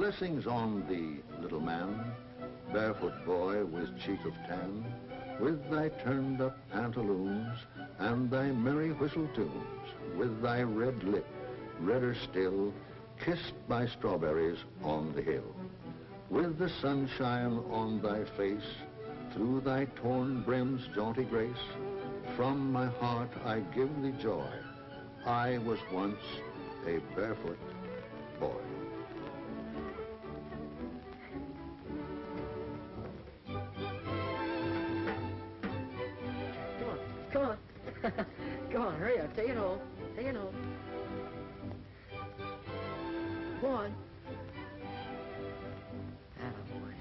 Blessings on thee, little man, barefoot boy with cheek of tan, with thy turned-up pantaloons and thy merry whistle tunes, with thy red lip, redder still, kissed by strawberries on the hill, with the sunshine on thy face, through thy torn brim's jaunty grace, from my heart I give thee joy. I was once a barefoot boy. Come on. Come on, hurry up. Take it home. Take it home. Come on. Attaboy.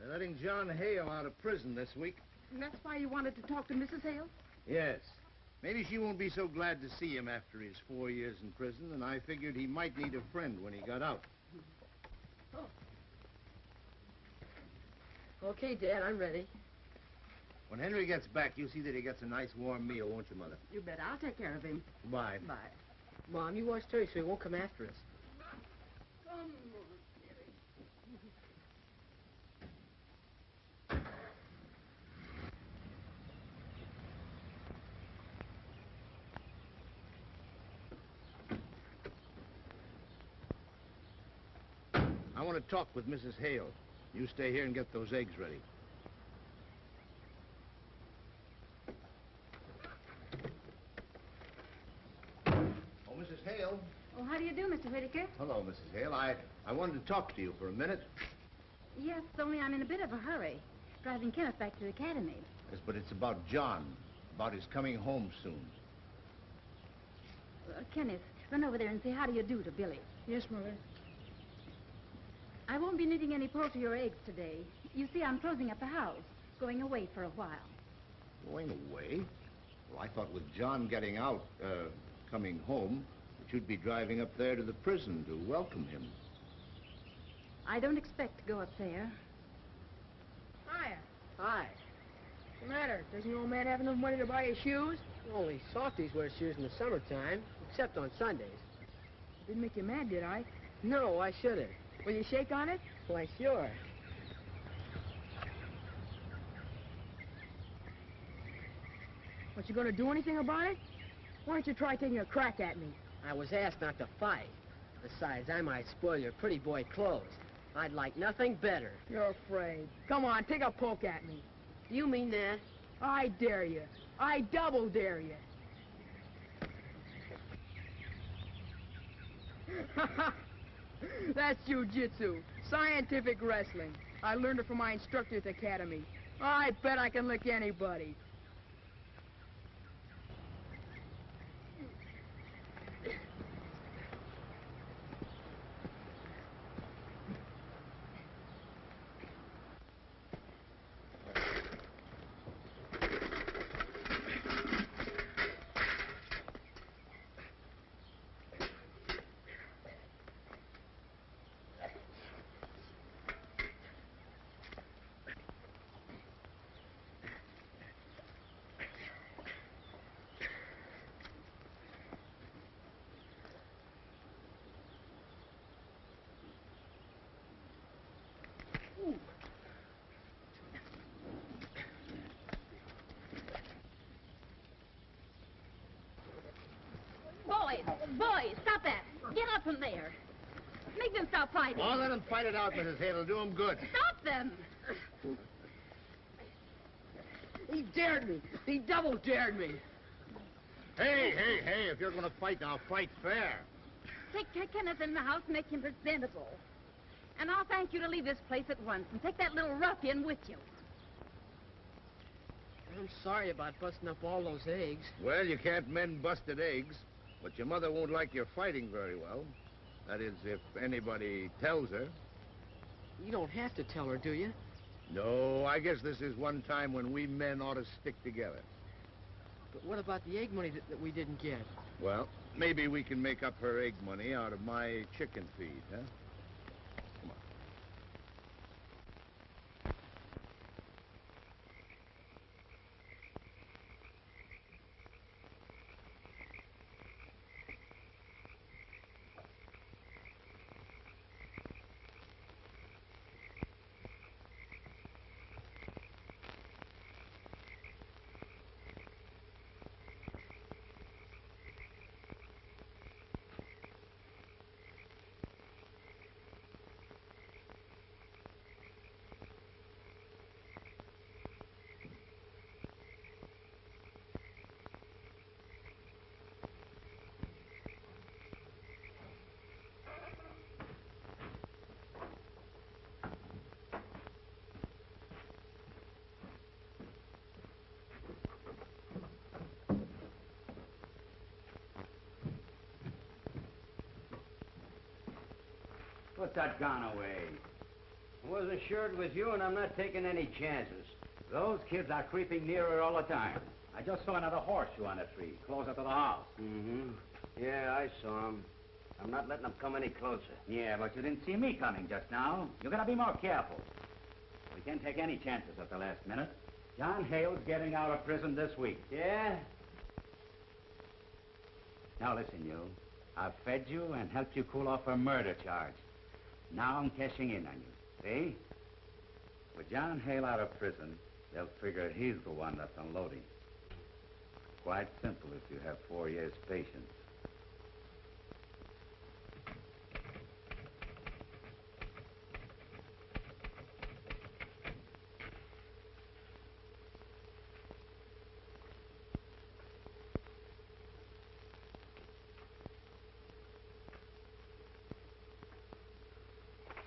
They're letting John Hale out of prison this week. And that's why you wanted to talk to Mrs. Hale? Yes. Maybe she won't be so glad to see him after his 4 years in prison, and I figured he might need a friend when he got out. Oh. Okay, Dad, I'm ready. When Henry gets back, you'll see that he gets a nice warm meal, won't you, Mother? You bet. I'll take care of him. Bye. Bye. Mom, you watch Terry so he won't come after us. Come on, Terry. I want to talk with Mrs. Hale. You stay here and get those eggs ready. Oh, Mrs. Hale. Oh, how do you do, Mr. Whitaker? Hello, Mrs. Hale. I wanted to talk to you for a minute. Yes, only I'm in a bit of a hurry. Driving Kenneth back to the academy. Yes, but it's about John. About his coming home soon. Kenneth, run over there and say how do you do to Billy. Yes, Mother. I won't be needing any poultry or eggs today. You see, I'm closing up the house. Going away for a while. Going away? Well, I thought with John getting out, coming home, that you'd be driving up there to the prison to welcome him. I don't expect to go up there. Hiya. Hi. What's the matter? Doesn't your old man have enough money to buy his shoes? Only softies wear shoes in the summertime, except on Sundays. Didn't make you mad, did I? No, I shouldn't. Will you shake on it? Why, sure. What, you gonna do anything about it? Why don't you try taking a crack at me? I was asked not to fight. Besides, I might spoil your pretty boy clothes. I'd like nothing better. You're afraid. Come on, take a poke at me. Do you mean that? I dare you. I double dare you. That's jiu-jitsu, scientific wrestling. I learned it from my instructor at the academy. I bet I can lick anybody. Boys, stop that. Get up from there. Make them stop fighting. Oh, let them fight it out, Mrs. Hale. It'll do them good. Stop them. He dared me. He double dared me. Hey, if you're going to fight, now fight fair. Take Kenneth in the house and make him presentable. And I'll thank you to leave this place at once and take that little ruffian with you. I'm sorry about busting up all those eggs. Well, you can't mend busted eggs, but your mother won't like your fighting very well. That is, if anybody tells her. You don't have to tell her, do you? No, I guess this is one time when we men ought to stick together. But what about the egg money that we didn't get? Well, maybe we can make up her egg money out of my chicken feed, huh? Come on. Put that gun away. I wasn't sure it was you, and I'm not taking any chances. Those kids are creeping nearer all the time. I just saw another horseshoe on a tree, closer to the house. Mm-hmm. Yeah, I saw him. I'm not letting them come any closer. Yeah, but you didn't see me coming just now. You gotta be more careful. We can't take any chances at the last minute. John Hale's getting out of prison this week. Yeah? Now listen, you. I've fed you and helped you cool off a murder charge. Now I'm cashing in on you, see? With John Hale out of prison, they'll figure he's the one that's unloading. Quite simple if you have 4 years' patience.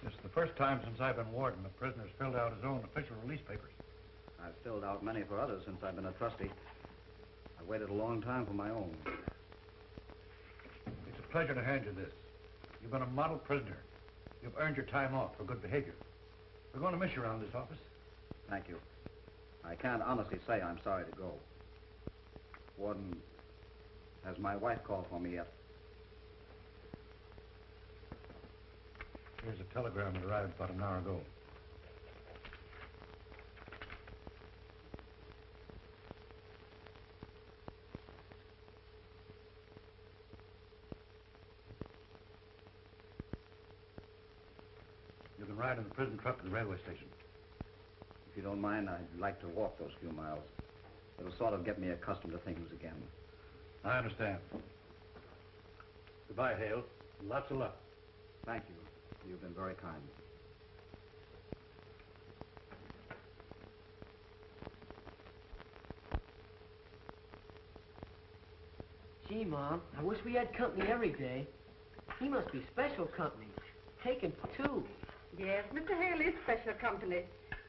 This is the first time since I've been warden the prisoner's filled out his own official release papers. I've filled out many for others since I've been a trustee. I waited a long time for my own. It's a pleasure to hand you this. You've been a model prisoner. You've earned your time off for good behavior. We're going to miss you around this office. Thank you. I can't honestly say I'm sorry to go. Warden, has my wife called for me yet? Here's a telegram that arrived about an hour ago. You can ride in the prison truck to the railway station. If you don't mind, I'd like to walk those few miles. It'll sort of get me accustomed to things again. I understand. Goodbye, Hale. Lots of luck. Thank you. You've been very kind. Gee, Mom, I wish we had company every day. He must be special company. Taken for two. Yes, Mr. Hale is special company.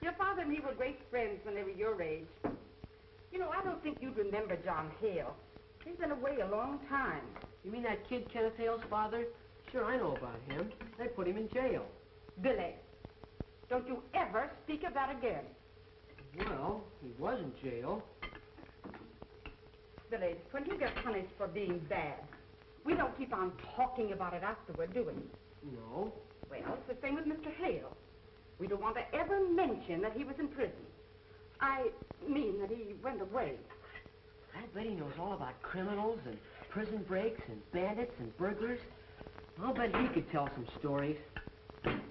Your father and he were great friends when they were your age. You know, I don't think you'd remember John Hale. He's been away a long time. You mean that kid Kenneth Hale's father? Sure, I know about him. They put him in jail. Billy, don't you ever speak of that again. Well, he was in jail. Billy, when you get punished for being bad, we don't keep on talking about it afterward, do we? No. Well, it's the same with Mr. Hale. We don't want to ever mention that he was in prison. I mean that he went away. I bet he knows all about criminals and prison breaks and bandits and burglars. I'll bet he could tell some stories.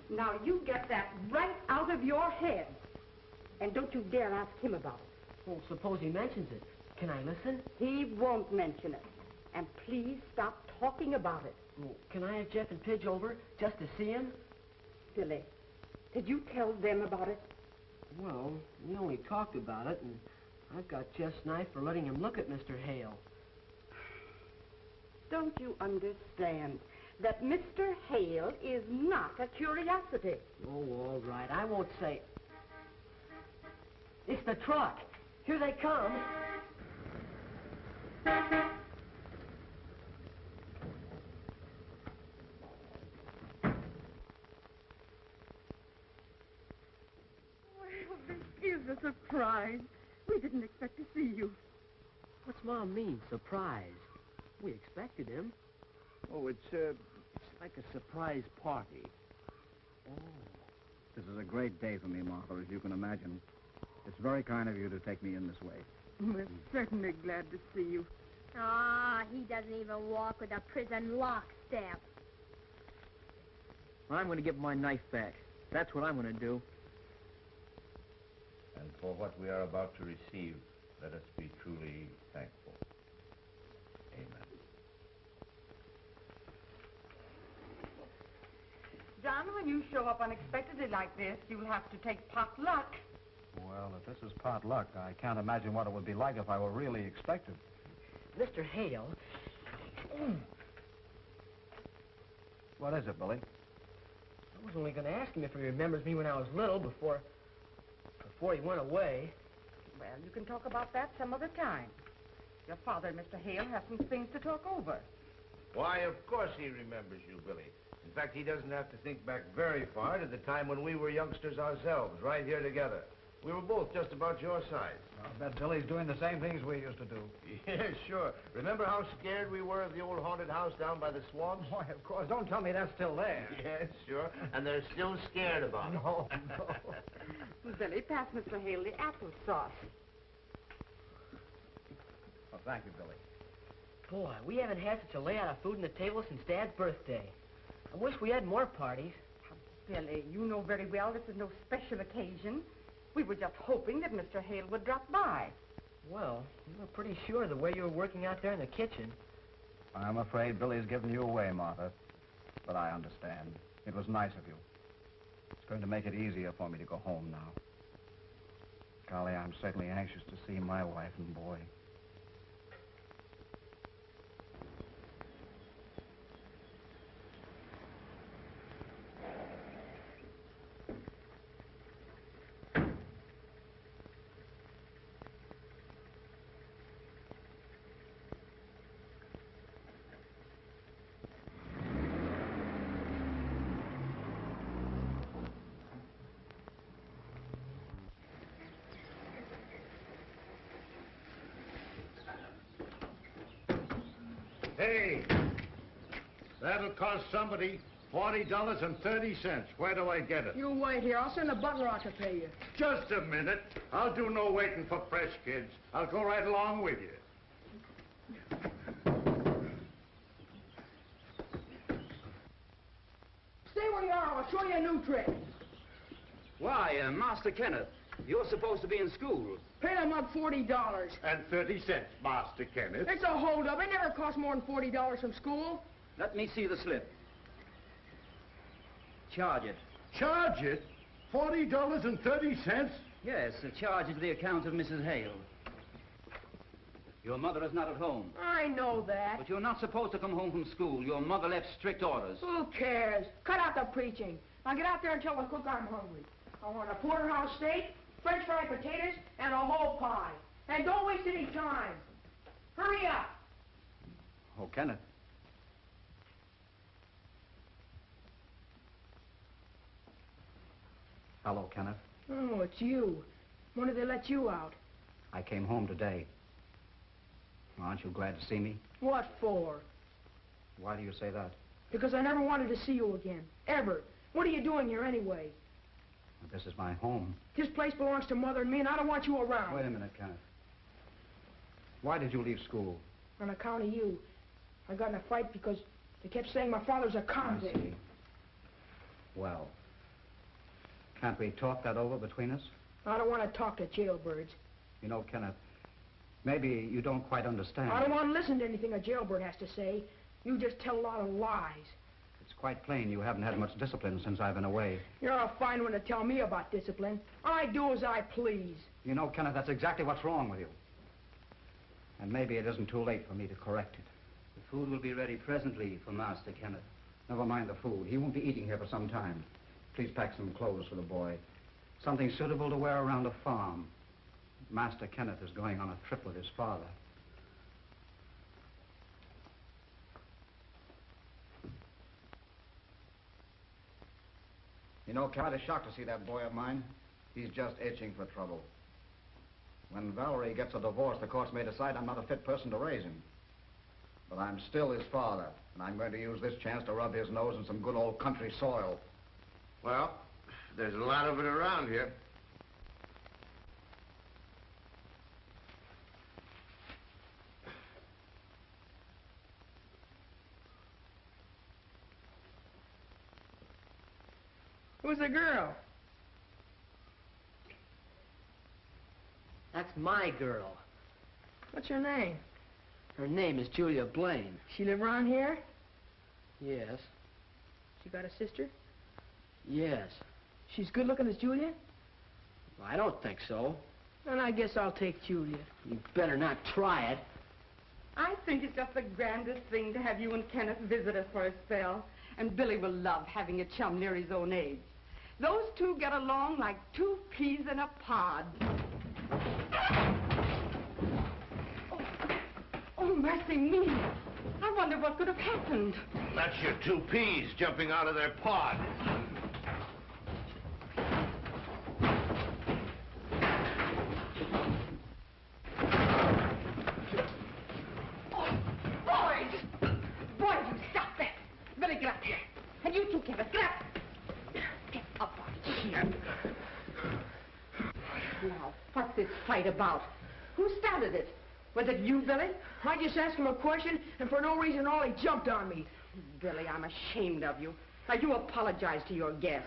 Now, you get that right out of your head. And don't you dare ask him about it. Well, suppose he mentions it. Can I listen? He won't mention it. And please stop talking about it. Well, can I have Jeff and Pidge over just to see him? Billy, did you tell them about it? Well, we only talked about it, and I've got Jeff's knife for letting him look at Mr. Hale. Don't you understand that Mr. Hale is not a curiosity? Oh, all right. I won't say... It's the truck. Here they come. Well, this is a surprise. We didn't expect to see you. What's Mom mean, surprise? We expected him. Oh, it's like a surprise party. Oh. This is a great day for me, Martha, as you can imagine. It's very kind of you to take me in this way. We're certainly glad to see you. Ah, he doesn't even walk with a prison lock stamp. I'm going to give my knife back. That's what I'm going to do. And for what we are about to receive, let us be truly thankful. Amen. John, when you show up unexpectedly like this, you'll have to take pot luck. Well, if this is pot luck, I can't imagine what it would be like if I were really expected. Mr. Hale... What is it, Billy? I was only going to ask him if he remembers me when I was little before he went away. Well, you can talk about that some other time. Your father and Mr. Hale have some things to talk over. Why, of course he remembers you, Billy. In fact, he doesn't have to think back very far to the time when we were youngsters ourselves, right here together. We were both just about your size. I bet Billy's doing the same things we used to do. Yeah, sure. Remember how scared we were of the old haunted house down by the swamps? Why, of course. Don't tell me that's still there. Yes, sure. And they're still scared about it. No, no. Billy, pass Mr. Hale the applesauce. Well, thank you, Billy. Boy, we haven't had such a layout of food on the table since Dad's birthday. I wish we had more parties. Billy, you know very well this is no special occasion. We were just hoping that Mr. Hale would drop by. Well, you were pretty sure the way you were working out there in the kitchen. I'm afraid Billy's given you away, Martha. But I understand. It was nice of you. It's going to make it easier for me to go home now. Golly, I'm certainly anxious to see my wife and boy. Hey, that'll cost somebody $40.30. Where do I get it? You wait here. I'll send the butler out to pay you. Just a minute. I'll do no waiting for fresh kids. I'll go right along with you. Stay where you are. I'll show you a new trick. Why, Master Kenneth, you're supposed to be in school. Pay them up $40. And 30 cents, Master Kenneth. It's a holdup. It never cost more than $40 from school. Let me see the slip. Charge it. Charge it? $40.30? Yes, charge it to the account of Mrs. Hale. Your mother is not at home. I know that. But you're not supposed to come home from school. Your mother left strict orders. Who cares? Cut out the preaching. Now get out there and tell the cook I'm hungry. I want a porterhouse steak, French fried potatoes, and a whole pie. And don't waste any time. Hurry up. Oh, Kenneth. Hello, Kenneth. Oh, it's you. When did they let you out? I came home today. Aren't you glad to see me? What for? Why do you say that? Because I never wanted to see you again. Ever. What are you doing here anyway? This is my home. This place belongs to Mother and me, and I don't want you around. Wait a minute, Kenneth. Why did you leave school? On account of you. I got in a fight because they kept saying my father's a convict. I see. Well, can't we talk that over between us? I don't want to talk to jailbirds. You know, Kenneth, maybe you don't quite understand. I don't want to listen to anything a jailbird has to say. You just tell a lot of lies. It's quite plain you haven't had much discipline since I've been away. You're a fine one to tell me about discipline. I do as I please. You know, Kenneth, that's exactly what's wrong with you. And maybe it isn't too late for me to correct it. The food will be ready presently for Master Kenneth. Never mind the food. He won't be eating here for some time. Please pack some clothes for the boy. Something suitable to wear around a farm. Master Kenneth is going on a trip with his father. You know, Cal, I'm shocked to see that boy of mine. He's just itching for trouble. When Valerie gets a divorce, the courts may decide I'm not a fit person to raise him. But I'm still his father, and I'm going to use this chance to rub his nose in some good old country soil. Well, there's a lot of it around here. Who's the girl? That's my girl. What's her name? Her name is Julia Blaine. She live around here? Yes. She got a sister? Yes. She's good looking as Julia? I don't think so. Then I guess I'll take Julia. You better not try it. I think it's just the grandest thing to have you and Kenneth visit us for a spell. And Billy will love having a chum near his own age. Those two get along like two peas in a pod. Oh, mercy me. I wonder what could have happened. That's your two peas jumping out of their pod. Boys, you stop that. Billy, get up here. And you too, Kenneth, get up. Get up out of here. Now, what's this fight about? Who started it? Was it you, Billy? I just asked him a question, and for no reason at all, he jumped on me. Billy, I'm ashamed of you. Now, you apologize to your guest.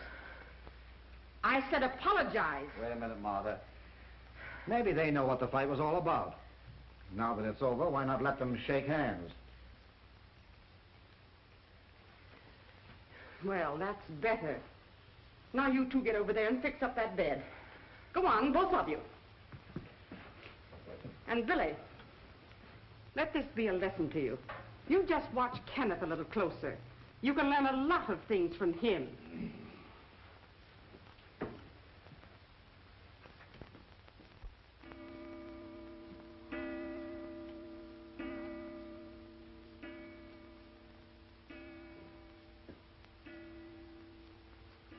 I said apologize. Wait a minute, Martha. Maybe they know what the fight was all about. Now that it's over, why not let them shake hands? Well, that's better. Now you two get over there and fix up that bed. Go on, both of you. And Billy, let this be a lesson to you. You just watch Kenneth a little closer. You can learn a lot of things from him.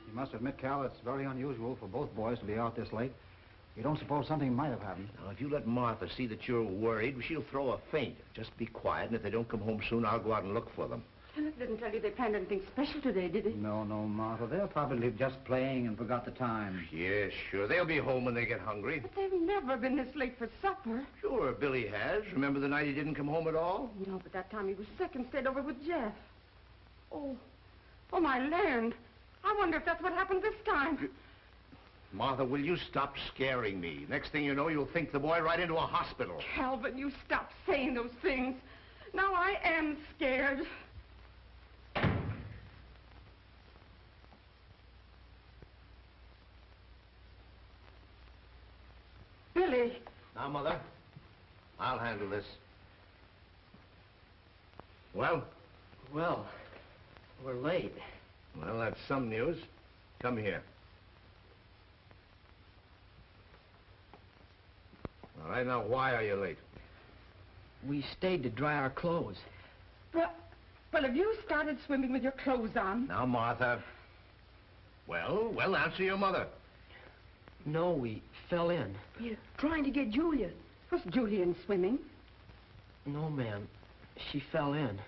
You must admit, Cal, it's very unusual for both boys to be out this late. You don't suppose something might have happened? Now, if you let Martha see that you're worried, she'll throw a faint. Just be quiet, and if they don't come home soon, I'll go out and look for them. Kenneth didn't tell you they planned anything special today, did he? No, Martha. They're probably just playing and forgot the time. Yes, sure. They'll be home when they get hungry. But they've never been this late for supper. Sure, Billy has. Remember the night he didn't come home at all? No, but that time he was sick and stayed over with Jeff. Oh, my land. I wonder if that's what happened this time. Martha, will you stop scaring me? Next thing you know, you'll think the boy right into a hospital. Calvin, you stop saying those things. Now I am scared. Billy. Now, Mother, I'll handle this. Well? Well, we're late. Well, that's some news. Come here. All right, now, why are you late? We stayed to dry our clothes. Well, have you started swimming with your clothes on? Now, Martha. Well, answer your mother. No, we fell in. You're trying to get Julia. Was Julian swimming? No, ma'am. She fell in.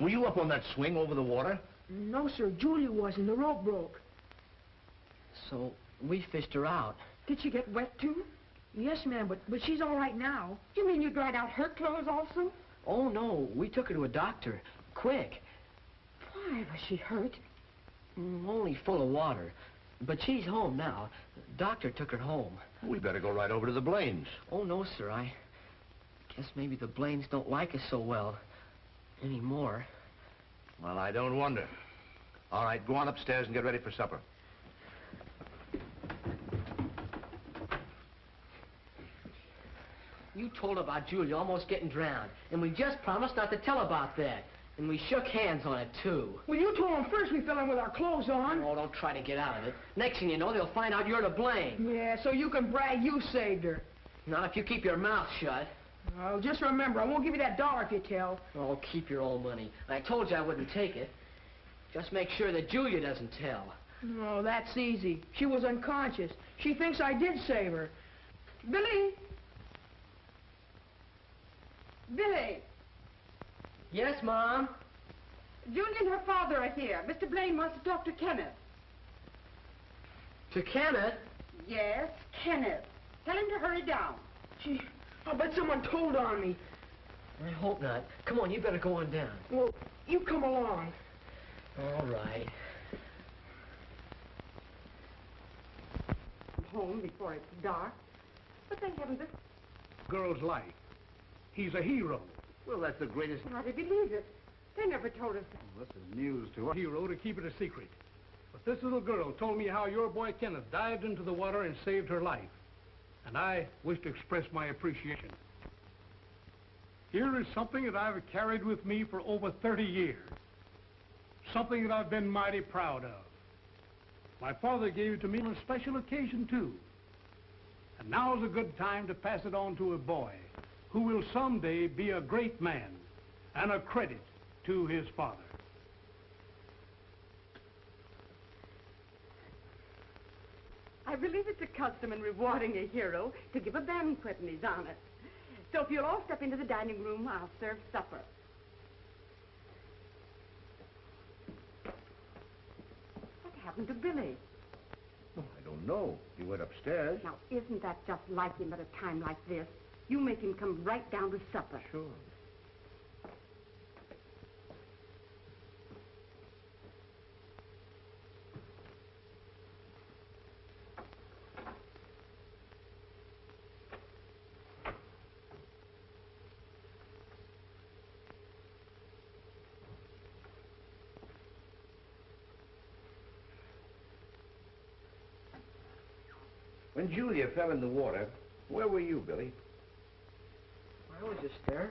Were you up on that swing over the water? No, sir. Julia wasn't. The rope broke. So we fished her out. Did she get wet, too? Yes, ma'am, but she's all right now. You mean you dried out her clothes also? Oh, no. We took her to a doctor. Quick. Why, was she hurt? Only full of water. But she's home now. Doctor took her home. We better go right over to the Blaines. Oh, no, sir. I guess maybe the Blaines don't like us so well. Any more? Well, I don't wonder. All right, go on upstairs and get ready for supper. You told about Julia almost getting drowned, and we just promised not to tell about that. And we shook hands on it, too. Well, you told them first we fell in with our clothes on. Oh, don't try to get out of it. Next thing you know, they'll find out you're to blame. Yeah, so you can brag you saved her. Not if you keep your mouth shut. Well, just remember, I won't give you that $1 if you tell. Oh, keep your own money. I told you I wouldn't take it. Just make sure that Julia doesn't tell. Oh, that's easy. She was unconscious. She thinks I did save her. Billy! Billy, Yes, Mom? Julia and her father are here. Mr. Blaine wants to talk to Kenneth. To Kenneth? Yes, Kenneth. Tell him to hurry down. Gee, I'll bet someone told on me. I hope not. Come on, you better go on down. Well, you come along. All right. Home before it's dark. But they haven't this. Girl's life. He's a hero. Well, that's the greatest... How to believe it. They never told us that. Well, this is news to us. Hero to keep it a secret. But this little girl told me how your boy Kenneth dived into the water and saved her life. And I wish to express my appreciation. Here is something that I've carried with me for over 30 years. Something that I've been mighty proud of. My father gave it to me on a special occasion, too. And now's a good time to pass it on to a boy who will someday be a great man and a credit to his father. I believe it's a custom in rewarding a hero to give a banquet in his honor. So if you'll all step into the dining room, I'll serve supper. What happened to Billy? Oh, I don't know. He went upstairs. Now, isn't that just like him at a time like this? You make him come right down to supper. Sure. When Julia fell in the water, where were you, Billy? I was just there.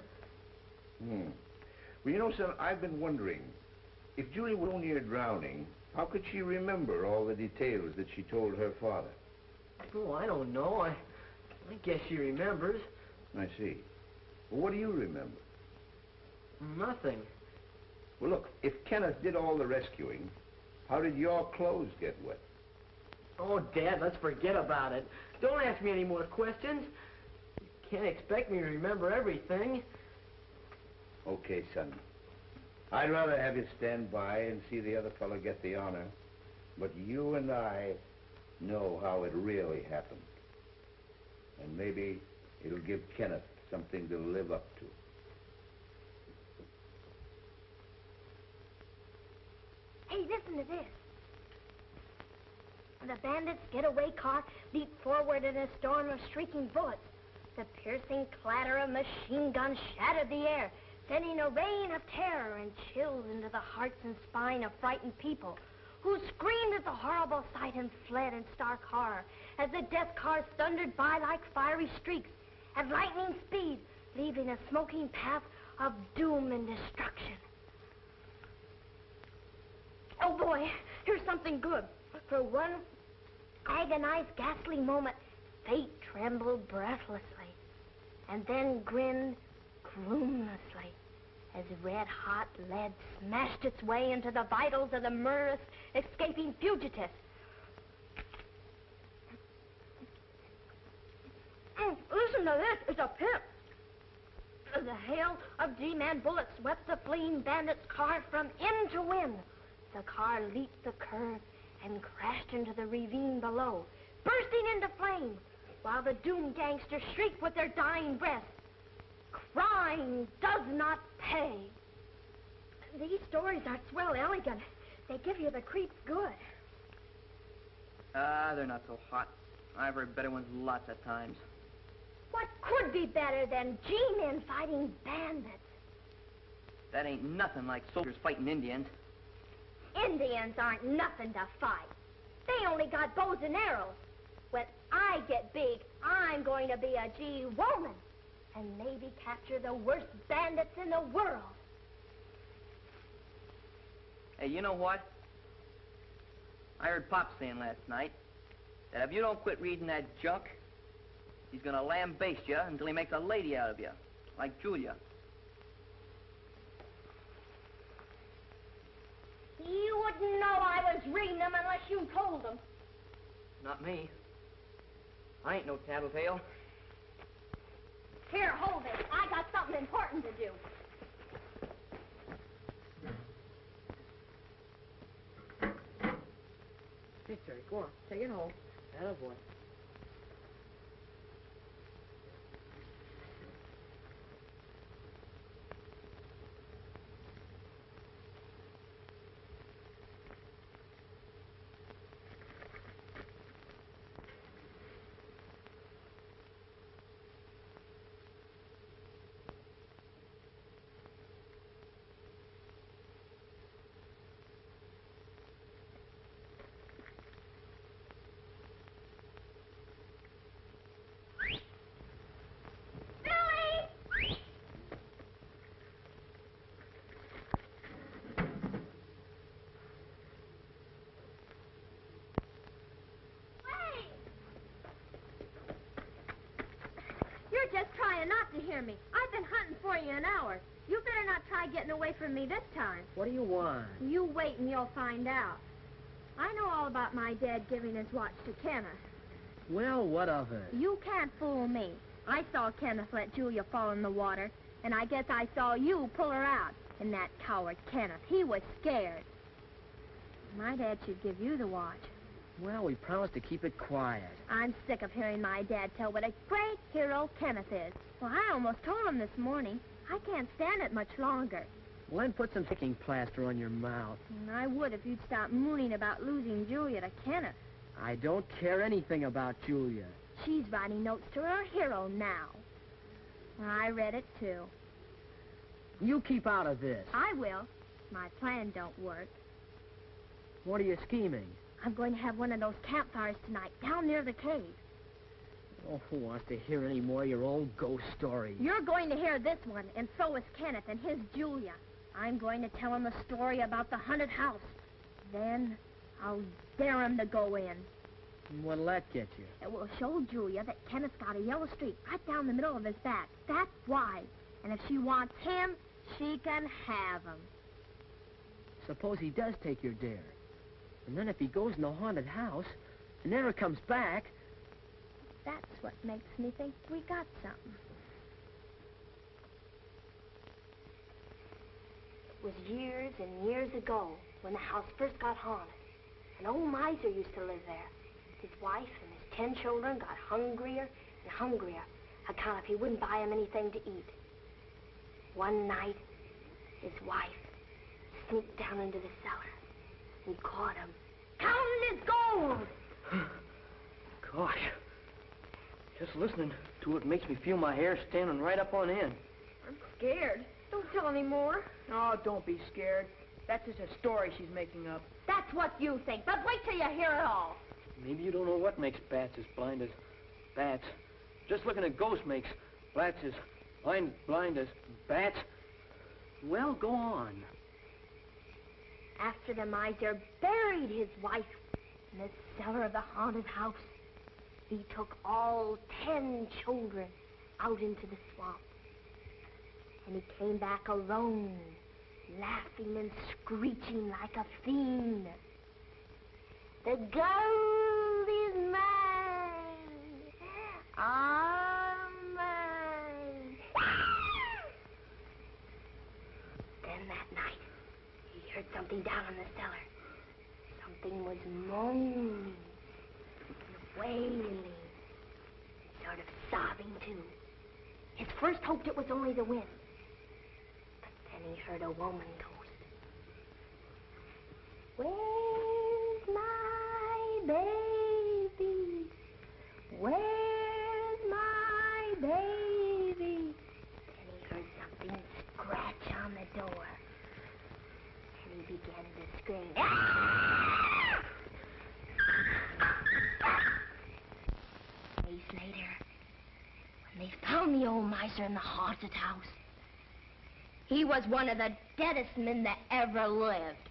Well, you know, son, I've been wondering, if Julia was only a drowning, how could she remember all the details that she told her father? Oh, I don't know. I guess she remembers. I see. Well, what do you remember? Nothing. Well, look, if Kenneth did all the rescuing, how did your clothes get wet? Oh, Dad, let's forget about it. Don't ask me any more questions. You can't expect me to remember everything. Okay, son. I'd rather have you stand by and see the other fellow get the honor. But you and I know how it really happened. And maybe it'll give Kenneth something to live up to. Hey, listen to this. The bandits' getaway car leaped forward in a storm of shrieking bullets. The piercing clatter of machine guns shattered the air, sending a rain of terror and chills into the hearts and spine of frightened people, who screamed at the horrible sight and fled in stark horror as the death cars thundered by like fiery streaks at lightning speed, leaving a smoking path of doom and destruction. Oh, boy, here's something good. For one agonized, ghastly moment, fate trembled breathlessly and then grinned gloomlessly as red-hot lead smashed its way into the vitals of the murderous, escaping fugitive. Listen to this. It's a pimp. The hail of G-Man bullets swept the fleeing bandit's car from end to end. The car leaped the curve and crashed into the ravine below, bursting into flame, while the doomed gangsters shrieked with their dying breath. Crime does not pay. These stories are swell elegant. They give you the creeps good. They're not so hot. I've heard better ones lots of times. What could be better than G-men fighting bandits? That ain't nothing like soldiers fighting Indians. Indians aren't nothing to fight. They only got bows and arrows. When I get big, I'm going to be a G woman and maybe capture the worst bandits in the world. Hey, you know what? I heard Pop saying last night that if you don't quit reading that junk, he's gonna lambaste you until he makes a lady out of you, like Julia. You wouldn't know I was reading them unless you told them. Not me. I ain't no tattletale. Here, hold it. I got something important to do. Hey, Terry, go on. Take it home. Atta boy. You're just trying not to hear me. I've been hunting for you an hour. You better not try getting away from me this time. What do you want? You wait and you'll find out. I know all about my dad giving his watch to Kenneth. Well, what of it? You can't fool me. I saw Kenneth let Julia fall in the water, and I guess I saw you pull her out. And that coward Kenneth, he was scared. My dad should give you the watch. Well, we promised to keep it quiet. I'm sick of hearing my dad tell what a great hero Kenneth is. Well, I almost told him this morning. I can't stand it much longer. Well, then put some sticking plaster on your mouth. And I would if you'd stop mooning about losing Julia to Kenneth. I don't care anything about Julia. She's writing notes to her hero now. I read it, too. You keep out of this. I will. My plan don't work. What are you scheming? I'm going to have one of those campfires tonight, down near the cave. Oh, who wants to hear any more of your old ghost stories? You're going to hear this one, and so is Kenneth and his Julia. I'm going to tell him the story about the haunted house. Then I'll dare him to go in. What'll that get you? It will show Julia that Kenneth's got a yellow streak right down the middle of his back, that wide. And if she wants him, she can have him. Suppose he does take your dare. And then if he goes in the haunted house and never comes back... That's what makes me think we got something. It was years and years ago when the house first got haunted. An old miser used to live there. His wife and his 10 children got hungrier and hungrier, account if he wouldn't buy them anything to eat. One night, his wife sneaked down into the cellar. We caught him counting his gold. Gosh. Just listening to it makes me feel my hair standing right up on end. I'm scared. Don't tell any more. Oh, don't be scared. That's just a story she's making up. That's what you think, but wait till you hear it all. Maybe you don't know what makes bats as blind as bats. Just looking at ghosts makes bats as blind as bats. Well, go on. After the miser buried his wife in the cellar of the haunted house, he took all 10 children out into the swamp. And he came back alone, laughing and screeching like a fiend. The gold is mine. All mine. Then that night, he heard something down in the cellar. Something was moaning and wailing, sort of sobbing too. He first hoped it was only the wind, but then he heard a woman ghost. Where's my baby? Where's my baby? Then he heard something scratch on the door. the old miser in the haunted house. He was one of the deadest men that ever lived.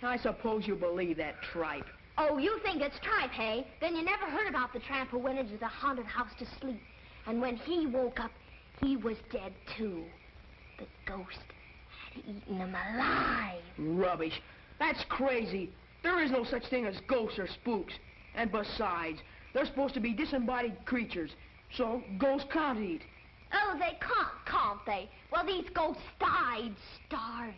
I suppose you believe that tripe. Oh, you think it's tripe, hey? Then you never heard about the tramp who went into the haunted house to sleep. And when he woke up, he was dead, too. The ghost had eaten him alive. Rubbish. That's crazy. There is no such thing as ghosts or spooks. And besides, they're supposed to be disembodied creatures. So, ghosts can't eat. Oh, they can't they? Well, these ghosts died starving.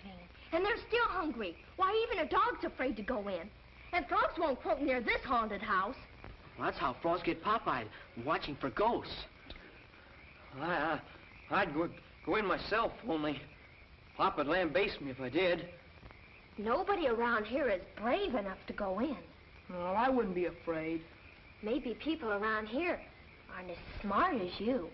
And they're still hungry. Why, even a dog's afraid to go in. And frogs won't croak near this haunted house. Well, that's how frogs get pop-eyed, watching for ghosts. I'd go in myself, only Pop would lambaste me if I did. Nobody around here is brave enough to go in. Well, I wouldn't be afraid. Maybe people around here aren't as smart as you.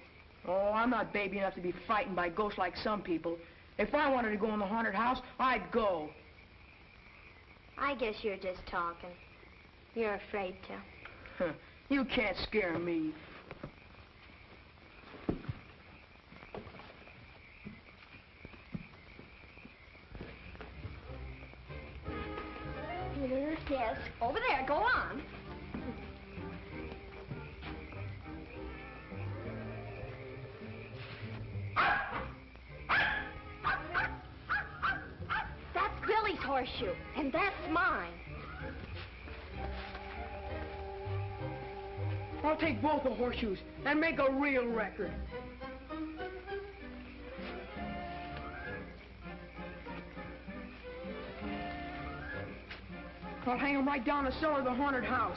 Oh, I'm not baby enough to be frightened by ghosts like some people. If I wanted to go in the haunted house, I'd go. I guess you're just talking. You're afraid to. You can't scare me. Yes, over there. Go on. That's Billy's horseshoe, and that's mine. I'll take both the horseshoes and make a real record. I'll hang them right down the cellar of the haunted house.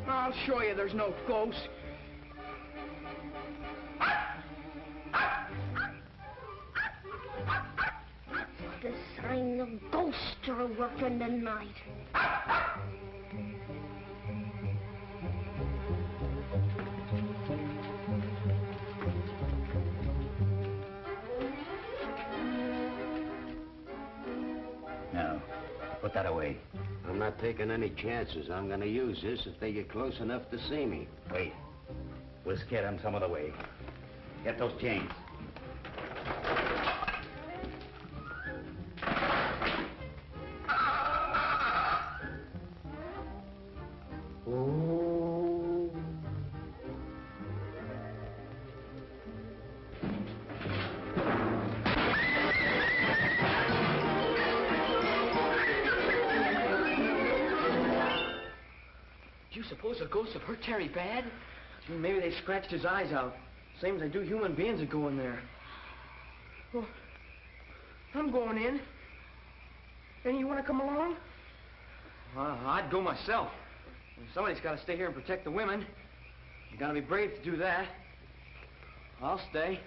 I'll show you there's no ghost. The sign of ghosts are working the night. Now, put that away. I'm not taking any chances. I'm going to use this if they get close enough to see me. Wait. We'll scare them some other way. Get those chains. Suppose the ghosts have hurt Terry bad? Maybe they scratched his eyes out. Same as they do human beings that go in there. Well, I'm going in. And you want to come along? I'd go myself. Somebody's got to stay here and protect the women. You got to be brave to do that. I'll stay.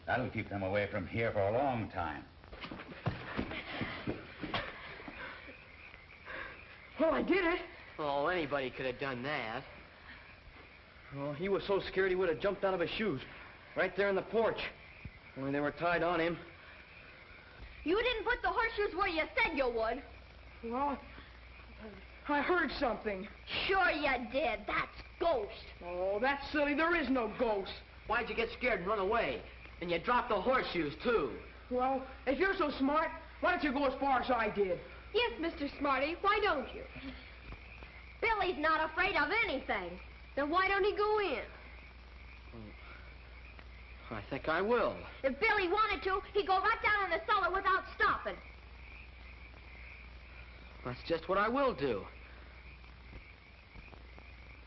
That'll keep them away from here for a long time. Well, I did it. Oh, anybody could have done that. Well, he was so scared he would have jumped out of his shoes. Right there in the porch. Only they were tied on him. You didn't put the horseshoes where you said you would. Well, I heard something. Sure you did. That's ghost. Oh, that's silly. There is no ghost. Why'd you get scared and run away? And you dropped the horseshoes, too. Well, if you're so smart, why don't you go as far as I did? Yes, Mr. Smarty, why don't you? Billy's not afraid of anything. Then why don't he go in? I think I will. If Billy wanted to, he'd go right down in the cellar without stopping. That's just what I will do.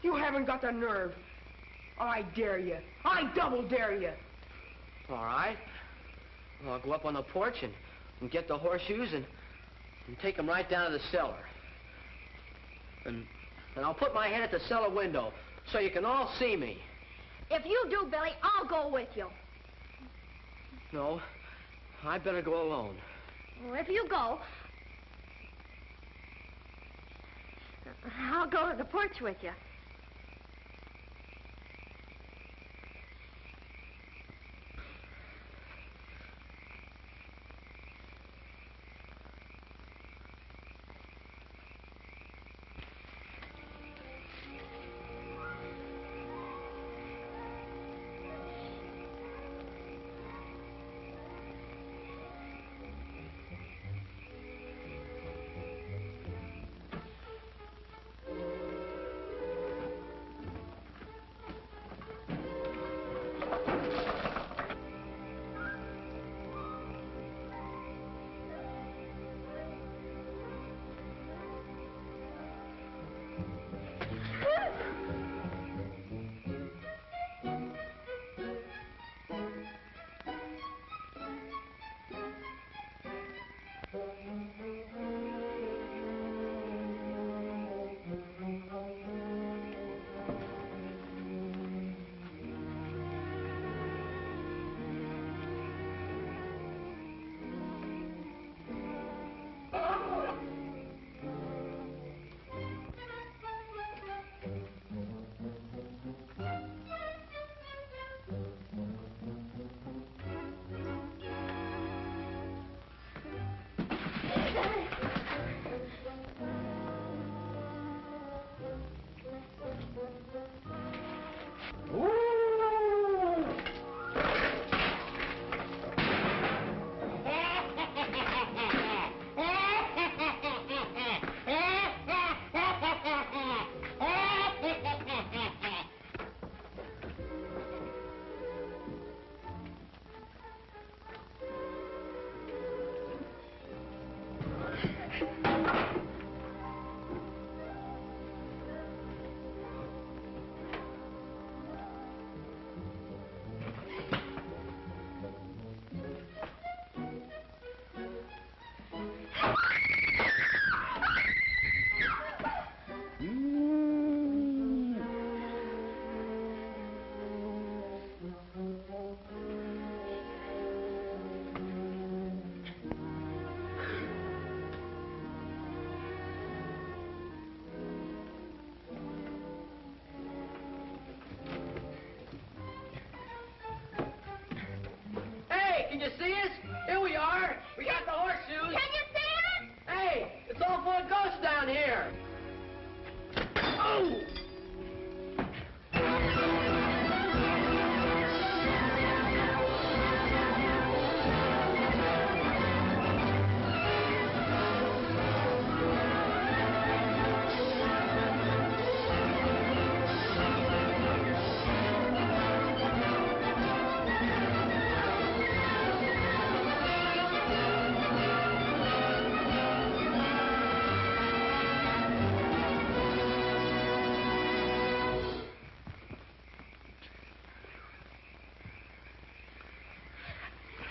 You haven't got the nerve. I dare you. I double dare you. All right. Well, I'll go up on the porch and get the horseshoes and take them right down to the cellar. And I'll put my head at the cellar window so you can all see me. If you do, Billy, I'll go with you. No, I better go alone. Well, if you go, I'll go to the porch with you. Can you see us? Here we are. We got the horseshoes. Can you see us? Hey, it's all full of ghosts down here. Oh!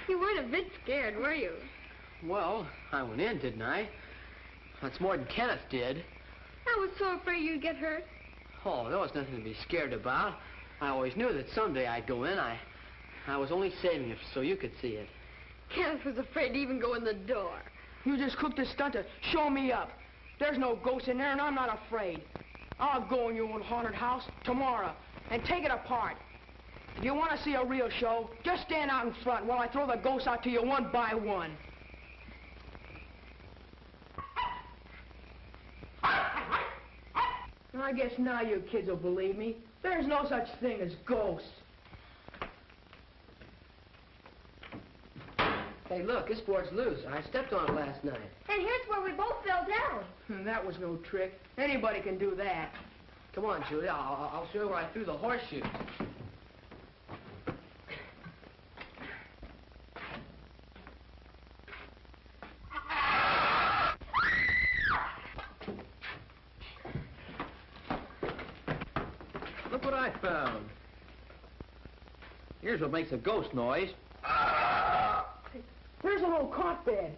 You weren't a bit scared, were you? Well, I went in, didn't I? That's more than Kenneth did. I was so afraid you'd get hurt. Oh, there was nothing to be scared about. I always knew that someday I'd go in. I was only saving it so you could see it. Kenneth was afraid to even go in the door. You just cooked this stunt to show me up. There's no ghost in there, and I'm not afraid. I'll go in your old haunted house tomorrow and take it apart. If you want to see a real show, just stand out in front while I throw the ghosts out to you one by one. I guess now you kids will believe me. There's no such thing as ghosts. Hey, look, this board's loose. I stepped on it last night. And here's where we both fell down. That was no trick. Anybody can do that. Come on, Julia. I'll show you where I threw the horseshoe. Look what I found. Here's what makes a ghost noise. There's an old cot bed.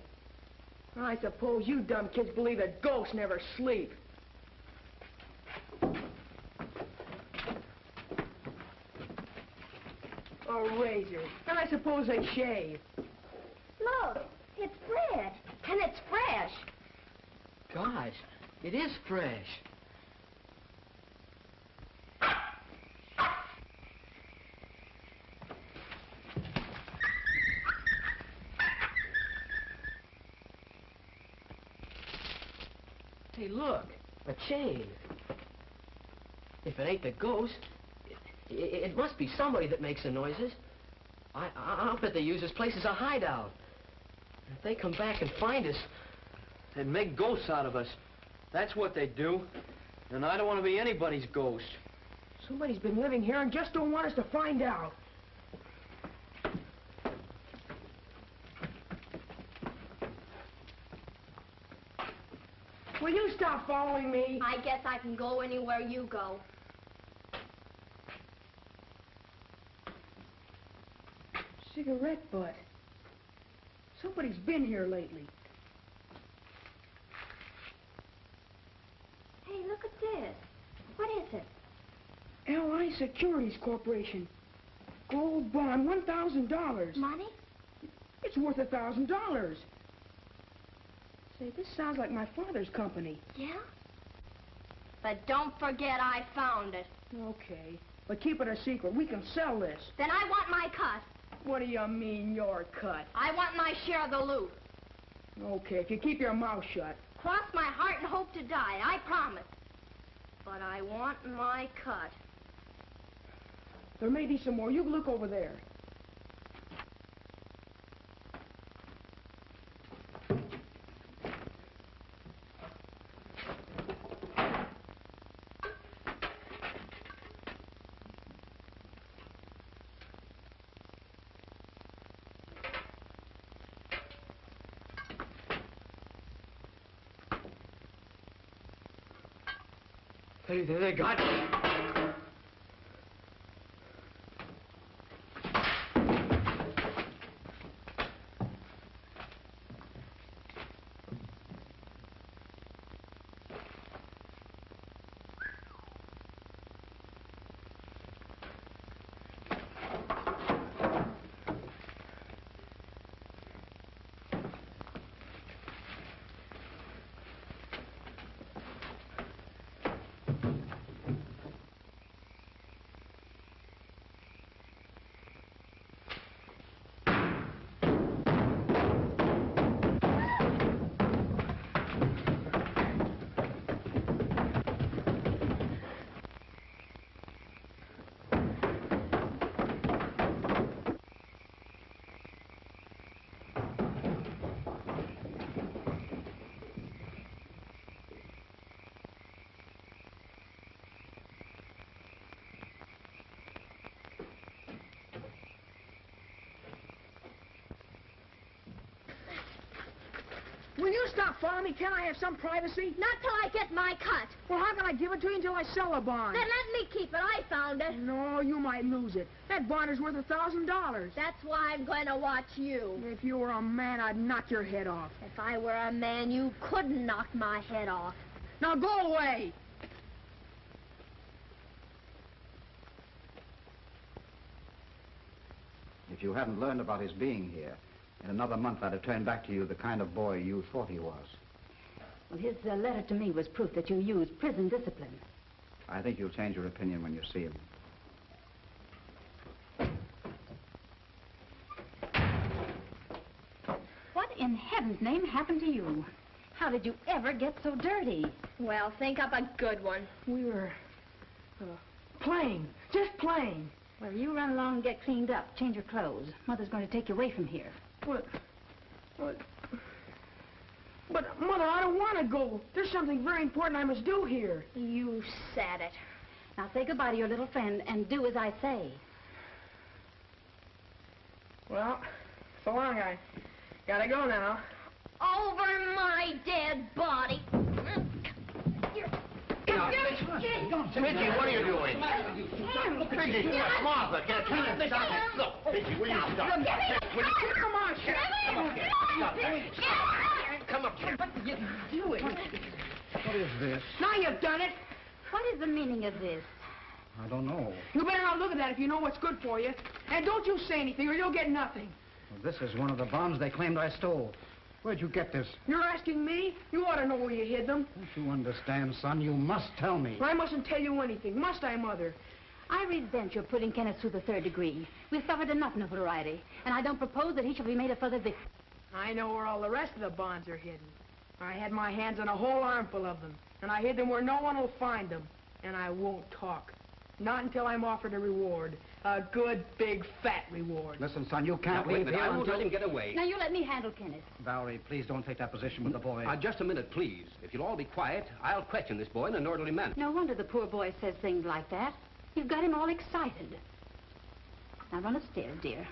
I suppose you dumb kids believe that ghosts never sleep. A razor. And I suppose they shave. Look, it's bread. And it's fresh. Gosh, it is fresh. Hey, look, a chain. If it ain't the ghost, it must be somebody that makes the noises. I'll bet they use this place as a hideout. If they come back and find us, they'd make ghosts out of us. That's what they'd do. And I don't want to be anybody's ghost. Somebody's been living here and just don't want us to find out. Will you stop following me? I guess I can go anywhere you go. Cigarette butt. Somebody's been here lately. Hey, look at this. What is it? L.I. Securities Corporation. Gold bond, $1,000. Money? It's worth $1,000. Say, this sounds like my father's company. Yeah? But don't forget I found it. Okay. But keep it a secret. We can sell this. Then I want my cut. What do you mean, your cut? I want my share of the loot. Okay, if you keep your mouth shut. Cross my heart and hope to die, I promise. But I want my cut. There may be some more. You look over there. They got me. Will you stop following me? Can I have some privacy? Not till I get my cut. Well, how can I give it to you until I sell a bond? Then let me keep it. I found it. No, you might lose it. That bond is worth $1,000. That's why I'm going to watch you. If you were a man, I'd knock your head off. If I were a man, you couldn't knock my head off. Now go away. If you hadn't learned about his being here, in another month I'd have turned back to you the kind of boy you thought he was. Well, his letter to me was proof that you used prison discipline. I think you'll change your opinion when you see him. What in heaven's name happened to you? How did you ever get so dirty? Well, think up a good one. We were playing. Just playing. Well, you run along and get cleaned up. Change your clothes. Mother's going to take you away from here. But, Mother, I don't want to go. There's something very important I must do here. You said it. Now say goodbye to your little friend and do as I say. Well, so long, I gotta go now. Over my dead body. Midgie, what are you doing? Midgie, Martha, can't you stop it? Look, Easy, will you stop? Come on, Sheriff. Come up here. Stop that. Come up here. What are you doing? What is this? Now you've done it. What is the meaning of this? I don't know. You better not look at that if you know what's good for you. And don't you say anything or you'll get nothing. Well, this is one of the bonds they claimed I stole. Where'd you get this? You're asking me? You ought to know where you hid them. Don't you understand, son? You must tell me. I mustn't tell you anything, must I, Mother? I resent your putting Kenneth through the 3rd degree. We've suffered enough notoriety, and I don't propose that he shall be made a further victim. I know where all the rest of the bonds are hidden. I had my hands on a whole armful of them, and I hid them where no one will find them. And I won't talk. Not until I'm offered a reward. A good, big, fat reward. Listen, son, you can't Now, wait a leave minute. here I won't until... let him get away. Now, you let me handle Kenneth. Valerie, please don't take that position with the boy. Just a minute, please. If you'll all be quiet, I'll question this boy in an orderly manner. No wonder the poor boy says things like that. You've got him all excited. Now, run upstairs, dear.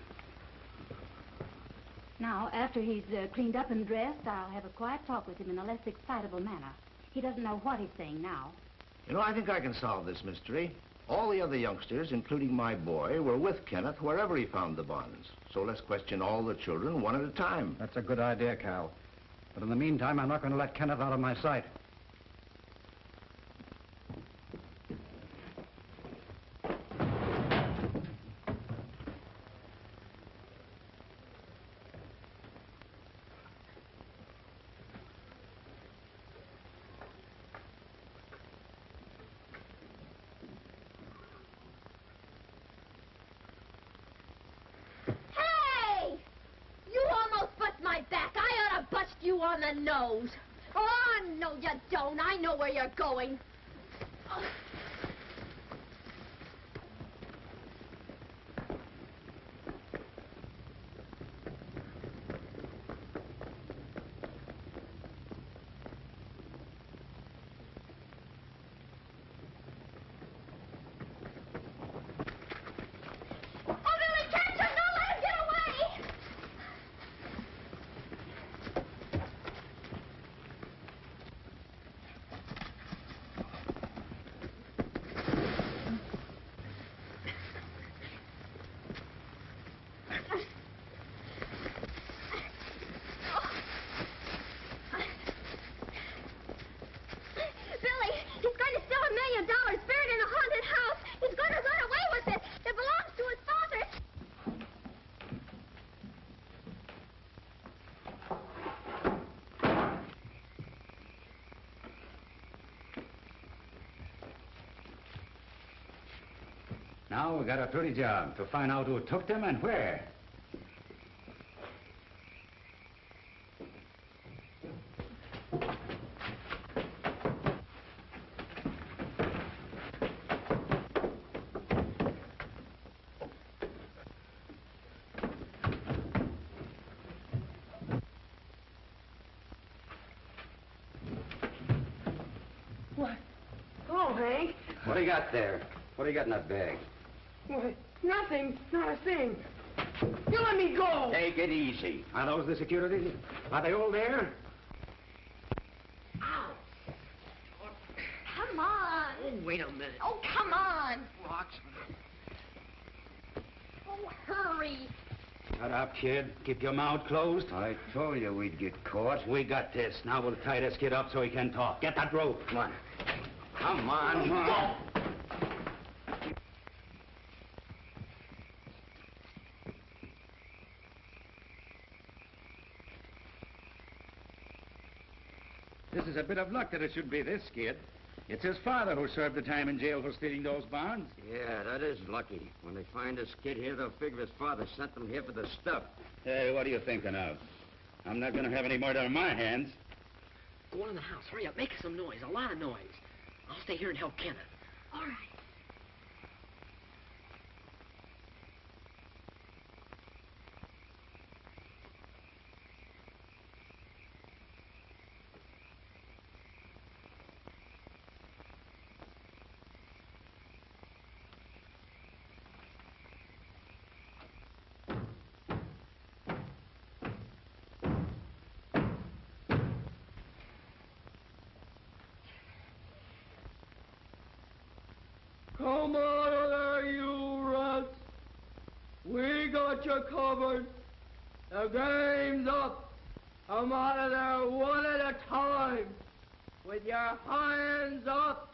Now, after he's cleaned up and dressed, I'll have a quiet talk with him in a less excitable manner. He doesn't know what he's saying now. You know, I think I can solve this mystery. All the other youngsters, including my boy, were with Kenneth wherever he found the bonds. So let's question all the children one at a time. That's a good idea, Cal. But in the meantime, I'm not going to let Kenneth out of my sight. You on the nose. Oh, no, you don't. I know where you're going. Now we got a dirty job to find out who took them and where. What? Hello, Hank. What do you got there? What do you got in that bag? What? Nothing. Not a thing. You let me go. Take it easy. Are those the security? Are they all there? Ow. Come on. Oh, wait a minute. Oh, come on. Rocks. Oh, hurry. Shut up, kid. Keep your mouth closed. I told you we'd get caught. We got this. Now we'll tie this kid up so he can talk. Get that rope. Come on. Come on. Come on. This is a bit of luck that it should be this kid. It's his father who served the time in jail for stealing those bonds. Yeah, that is lucky. When they find this kid here, they'll figure his father sent them here for the stuff. Hey, what are you thinking of? I'm not going to have any murder on my hands. Go on in the house. Hurry up. Make some noise. A lot of noise. I'll stay here and help Kenneth. All right. Come on, there, you rats. We got you covered. The game's up. Come out of there one at a time. With your hands up.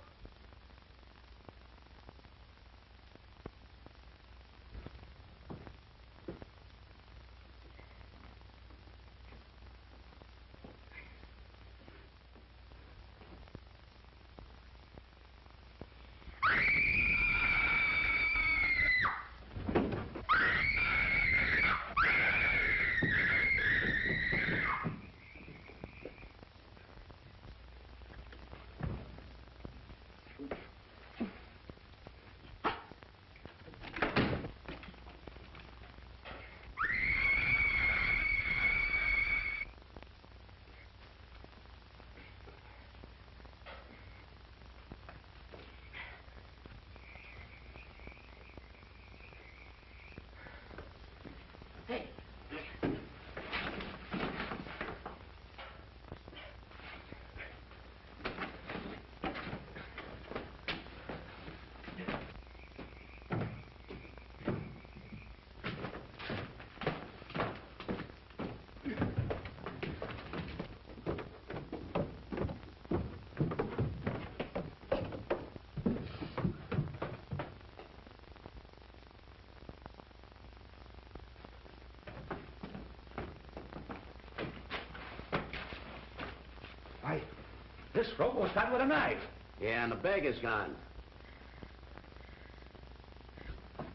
This rope was cut with a knife. Yeah, and the bag is gone.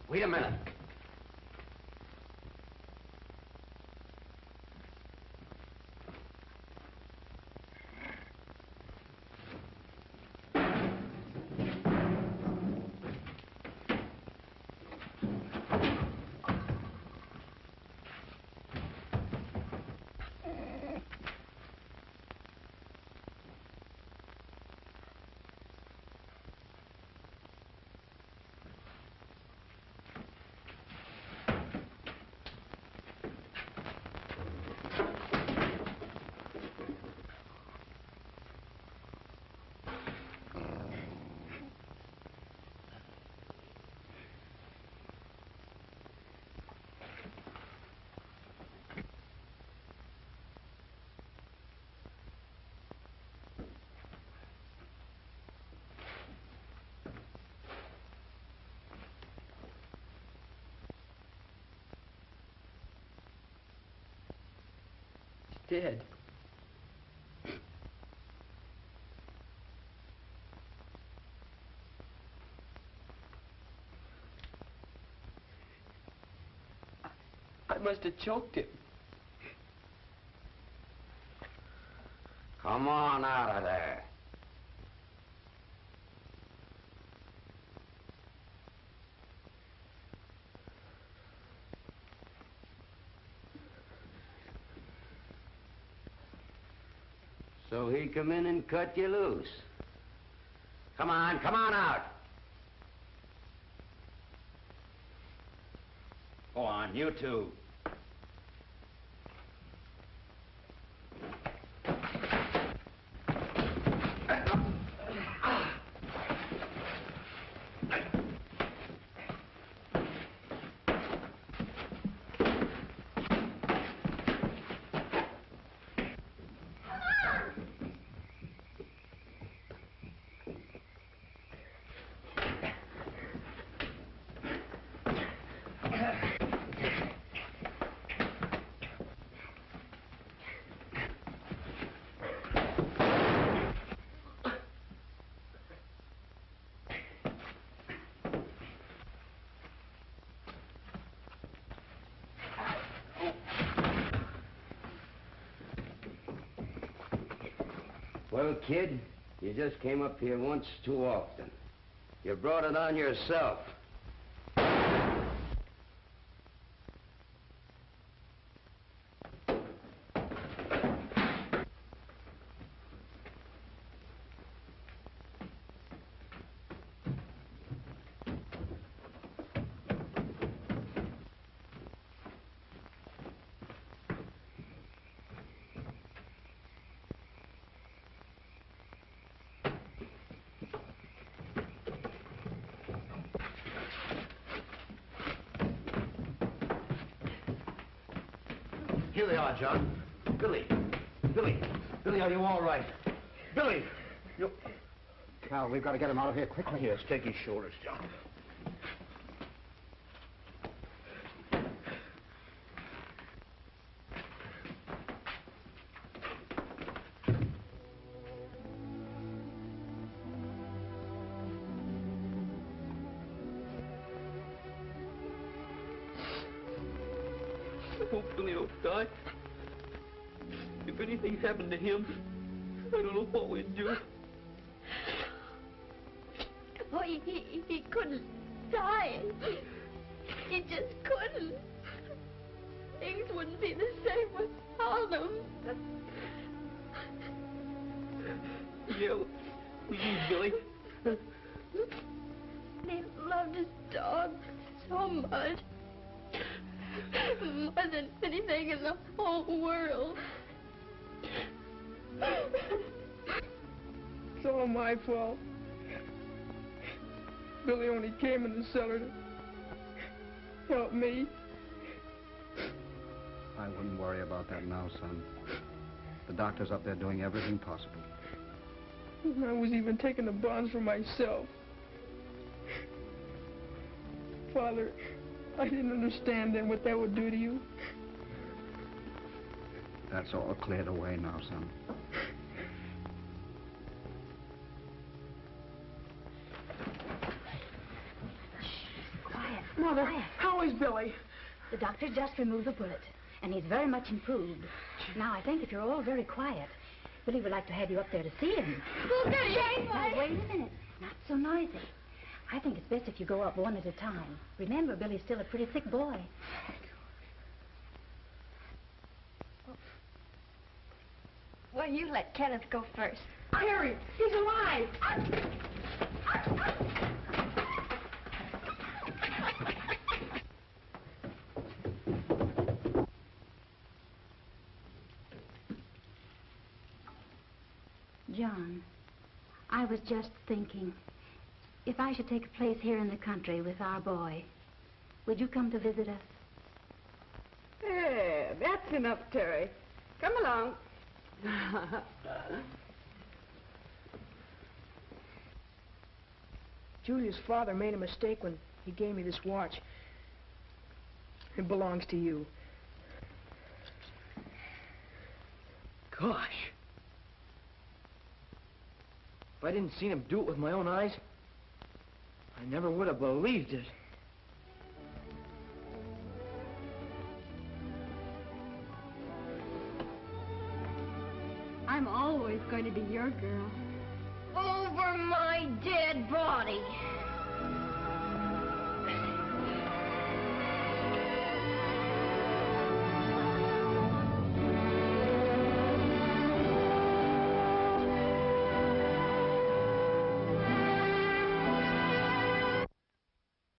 Wait a minute. Dead. I must have choked him. Come on out of there. So he come in and cut you loose. Come on out. Go on, you two. Well, kid, you just came up here once too often. You brought it on yourself. Here they are, John. Billy. Billy. Billy, are you all right? Billy! You... Cal, we've got to get him out of here quickly. Yes, take his shoulders, John. I hope Billy don't die. If anything's happened to him, I don't know what we'd do. Oh, he couldn't die. He just couldn't. Things wouldn't be the same without him. Yeah, we need Billy. He loved his dog so much. More than anything in the whole world. It's all my fault. Billy only came in the cellar to help me. I wouldn't worry about that now, son. The doctor's up there doing everything possible. I was even taking the bonds for myself. Father, I didn't understand then what that would do to you. That's all cleared away now, son. Quiet. Mother, Quiet. how is Billy? The doctor just removed the bullet, and he's very much improved. Now, I think if you're all very quiet, Billy would like to have you up there to see him. Now, wait a minute. Not so noisy. I think it's best if you go up one at a time. Remember, Billy's still a pretty sick boy. Well, you let Kenneth go first. Harry, he's alive! John, I was just thinking, if I should take a place here in the country with our boy, would you come to visit us? There, that's enough, Terry. Come along. Julia's father made a mistake when he gave me this watch. It belongs to you. Gosh. If I didn't see him do it with my own eyes, I never would have believed it. I'm always going to be your girl. Over my dead body.